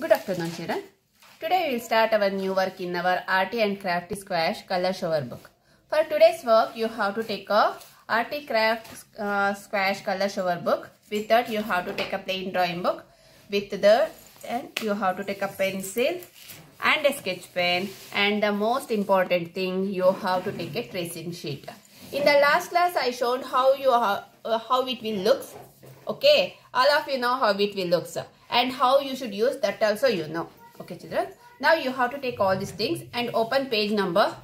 Good afternoon, children. Today we will start our new work in our Arty and Crafty Squash Color Shower book. For today's work, you have to take a Arty Craft Squash Color Shower book. With that, you have to take a plain drawing book. With that, and you have to take a pencil and a sketch pen. And the most important thing, you have to take a tracing sheet. In the last class, I showed how it will look. Okay, all of you know how it will look, and how you should use that also you know. Okay, children. Now you have to take all these things and open page number.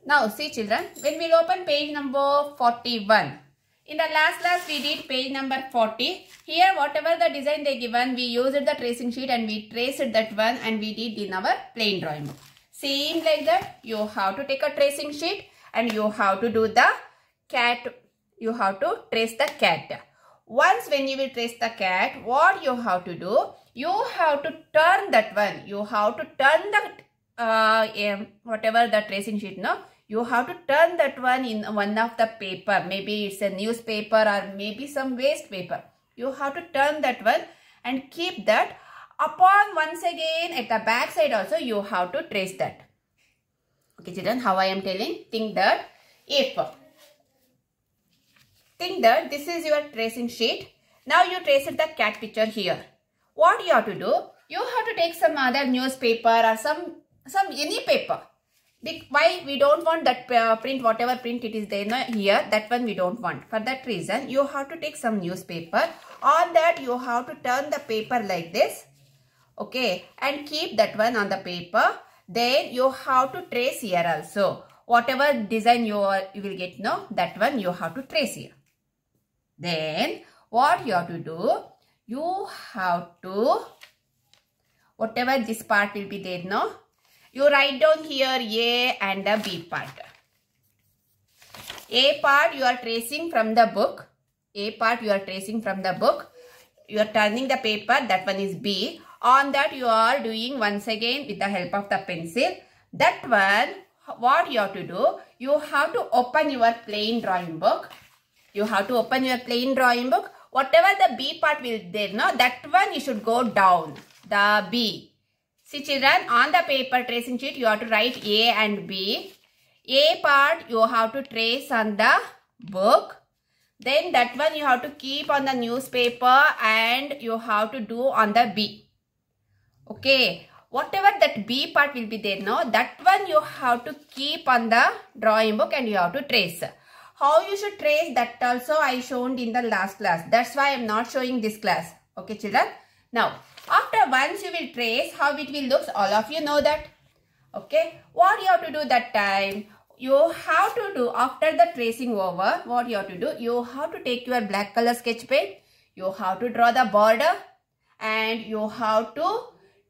Now see, children, when we'll open page number 41. In the last class we did page number 40. Here whatever the design they given, we used the tracing sheet and we traced that one and we did in our plain drawing book. Same like that, you have to take a tracing sheet and you have to do the cat. You have to trace the cat. Once when you will trace the cat, what you have to do? You have to turn that one. You have to turn the whatever the tracing sheet, no? You have to turn that one in one of the paper. Maybe it's a newspaper or maybe some waste paper. You have to turn that one and keep that. Upon once again at the back side also you have to trace that. Okay, children, how I am telling? Think that this is your tracing sheet. Now you trace the cat picture here. What you have to do? You have to take some other newspaper or some any paper. Why we don't want that print, whatever print it is there here, that one we don't want. For that reason, you have to take some newspaper. On that, you have to turn the paper like this. Okay, and keep that one on the paper. Then you have to trace here also. Whatever design you will get, no, that one you have to trace here. Then what you have to do? You have to, whatever this part will be there, no, you write down here A and the B part. A part you are tracing from the book. A part you are tracing from the book. You are turning the paper. That one is B. On that you are doing once again with the help of the pencil. That one, what you have to do? You have to open your plain drawing book. You have to open your plain drawing book. Whatever the B part will there, no, that one you should go down. The B. See, children, on the paper tracing sheet, you have to write A and B. A part you have to trace on the book. Then that one you have to keep on the newspaper and you have to do on the B. Okay. Whatever that B part will be there, no, that one you have to keep on the drawing book and you have to trace. How you should trace, that also I shown in the last class. That's why I am not showing this class. Okay, children. Now, after once you will trace how it will look, all of you know that. Okay. What you have to do that time? You have to do, after the tracing over, what you have to do? You have to take your black color sketch pen. You have to draw the border. And you have to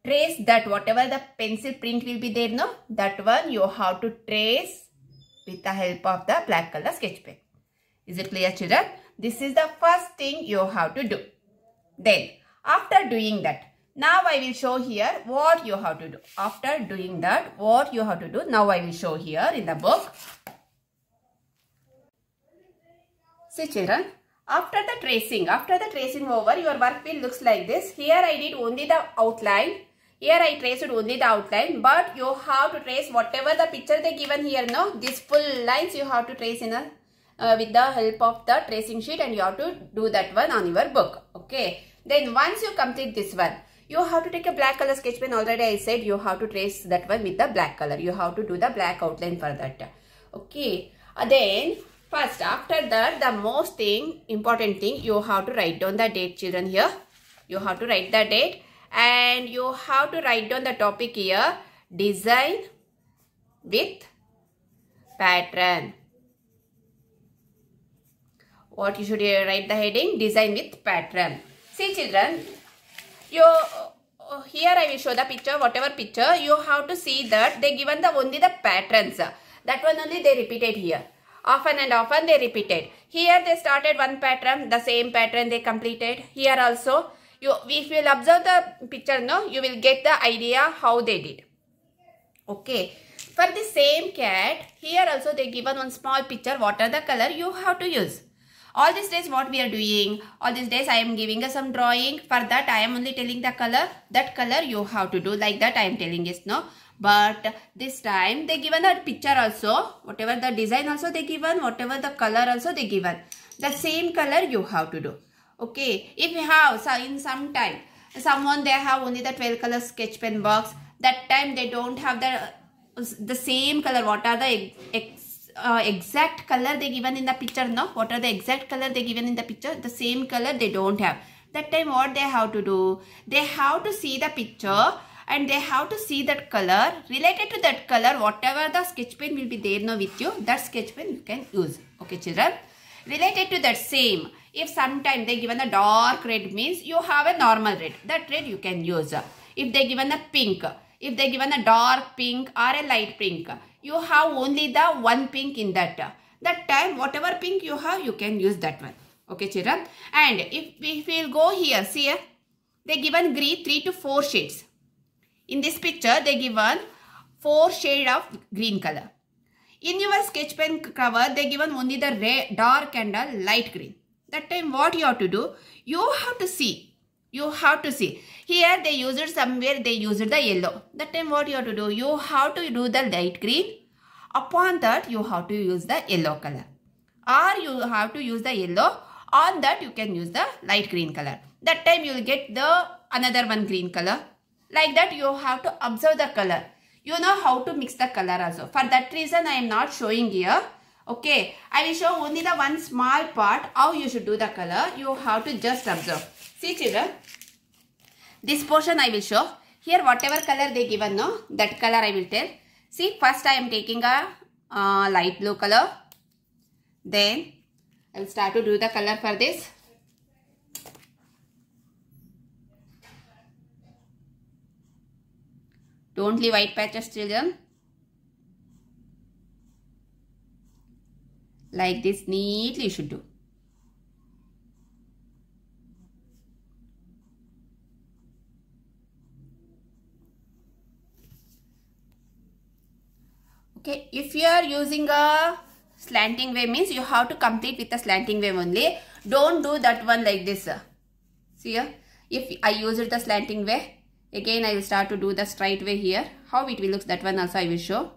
trace that whatever the pencil print will be there, no? That one you have to trace with the help of the black color sketch pen. Is it clear, children? This is the first thing you have to do. Then, after doing that, now I will show here what you have to do. After doing that, what you have to do, now I will show here in the book. See, children, after the tracing over, your work will looks like this. Here I did only the outline. Here I traced only the outline, but you have to trace whatever the picture they given here, no? These full lines you have to trace in with the help of the tracing sheet and you have to do that one on your book. Okay. Then once you complete this one, you have to take a black color sketch pen. Already I said you have to trace that one with the black color. You have to do the black outline for that. Okay. Then first, after that, the most important thing, you have to write down the date, children, here. You have to write the date. And you have to write down the topic here, design with pattern. What you should write the heading? Design with pattern. See, children, here I will show the picture, whatever picture, you have to see that they given only the patterns. That one only they repeated here. Often and often they repeated. Here they started one pattern, the same pattern they completed. Here also. If you will observe the picture, no, you will get the idea how they did. Okay. For the same cat, here also they given one small picture. What are the color you have to use? All these days what we are doing, all these days I am giving us some drawing. For that I am only telling the color. That color you have to do like that I am telling, yes, no. But this time they given a picture also. Whatever the design also they given, whatever the color also they given. The same color you have to do. Okay. If you have, so in some time, someone they have only the 12 color sketch pen box. That time they don't have the same color. What are the exact color they given in the picture? No, what are the exact color they given in the picture? The same color they don't have. That time what they have to do? They have to see the picture and they have to see that color. Related to that color, whatever the sketch pen will be there now with you, that sketch pen you can use. Okay, children. Related to that same, if sometime they given a dark red means you have a normal red. That red you can use. If they given a pink, if they given a dark pink or a light pink, you have only the one pink in that. That time whatever pink you have, you can use that one. Okay, children. And if we will go here, see here, they given green 3 to 4 shades. In this picture, they given 4 shades of green color. In your sketch pen cover, they given only the red, dark and a light green. That time what you have to do? You have to see. You have to see. Here they use it somewhere, they use it the yellow. That time what you have to do? You have to do the light green. Upon that you have to use the yellow color. Or you have to use the yellow. On that you can use the light green color. That time you will get the another one green color. Like that you have to observe the color. You know how to mix the color also. For that reason I am not showing here. Okay. I will show only the one small part how you should do the color. You have to just observe. See children. This portion I will show. Here whatever color they given no, that color I will tell. See, first I am taking a light blue color. Then I will start to do the color for this. Don't leave white patches, children. Like this neatly you should do. Okay, if you are using a slanting way means you have to complete with a slanting way only. Don't do that one like this. See here, if I use it the slanting way, again I will start to do the straight way here. How it will look, that one also I will show.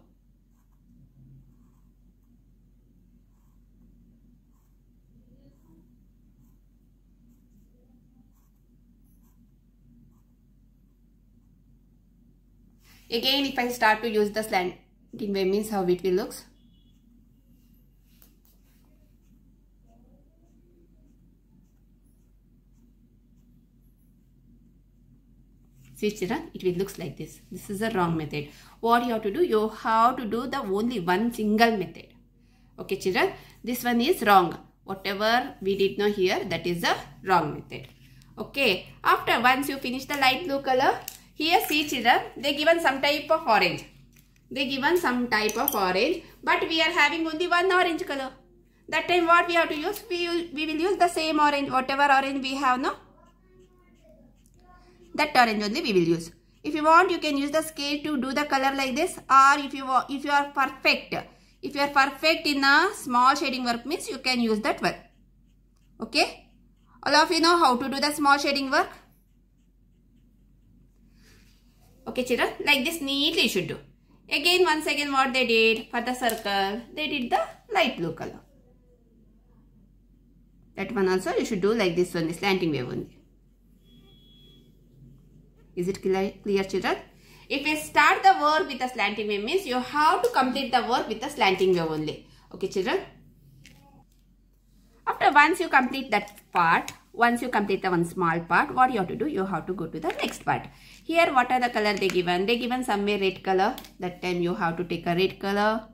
Again if I start to use the slanting way means how it will looks. See children, it will looks like this. This is the wrong method. What you have to do? You have to do the only one single method. Okay children, this one is wrong. Whatever we did now here, that is the wrong method. Okay, after once you finish the light blue color, here see children, they given some type of orange. They given some type of orange, but we are having only one orange color. That time what we have to use? We will use the same orange, whatever orange we have now. That orange only we will use. If you want, you can use the scale to do the color like this. Or if you are perfect, if you are perfect in a small shading work means you can use that one. Okay. All of you know how to do the small shading work. Okay children, like this neatly you should do. Again once again what they did for the circle, they did the light blue color. That one also you should do like this one, slanting way only. Is it clear children? If you start the work with a slanting way means you have to complete the work with a slanting way only. Okay children? After once you complete that part, once you complete the one small part, what you have to do? You have to go to the next part. Here what are the color they given? They given somewhere red color. That time you have to take a red color.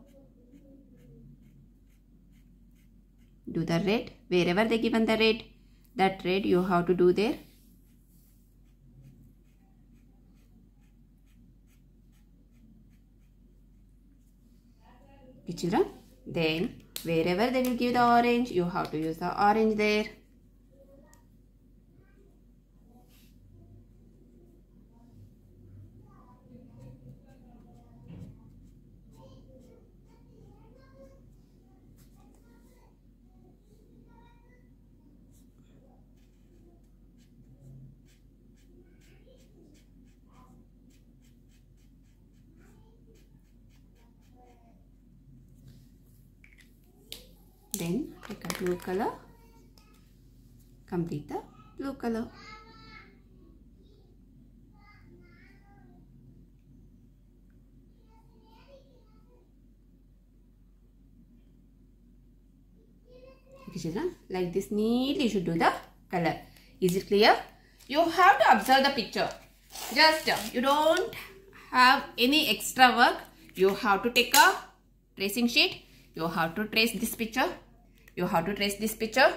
Do the red. Wherever they given the red, that red you have to do there. Okay children? Then wherever they will give the orange, you have to use the orange there. blue color. Complete the blue color. Okay, children, like this neatly you should do the color. Is it clear? You have to observe the picture. Just you don't have any extra work. You have to take a tracing sheet. You have to trace this picture. You have to trace this picture.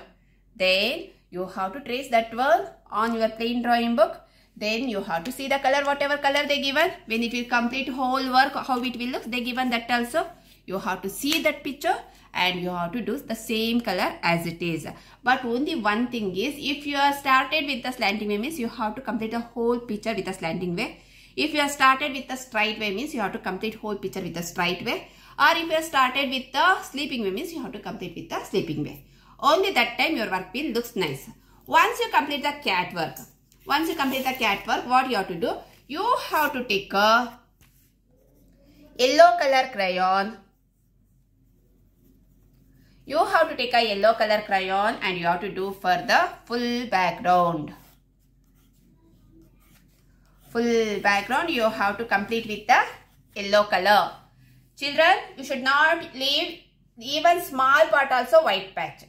Then you have to trace that one on your plain drawing book. Then you have to see the color, whatever color they given. When it will complete whole work, how it will look, they given that also. You have to see that picture and you have to do the same color as it is. But only one thing is, if you are started with the slanting way, means you have to complete the whole picture with the slanting way. If you are started with the straight way, means you have to complete whole picture with the straight way. Or if you are started with the sleeping way, means you have to complete with the sleeping way. Only that time your work will looks nice. Once you complete the cat work, what you have to do? You have to take a yellow color crayon. You have to take a yellow color crayon and you have to do for the full background. Full background you have to complete with the yellow color. Children, you should not leave even small part also white patch.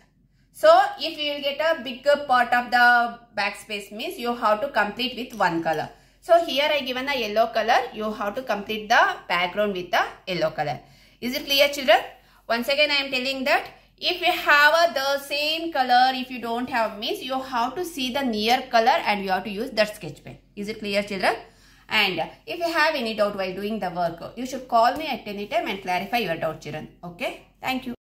So, if you will get a bigger part of the backspace, means you have to complete with one color. So, here I given a yellow color. You have to complete the background with the yellow color. Is it clear, children? Once again, I am telling that if you have the same color, if you don't have, means you have to see the near color and you have to use that sketch pen. Is it clear, children? And if you have any doubt while doing the work, you should call me at any time and clarify your doubt, children. Okay? Thank you.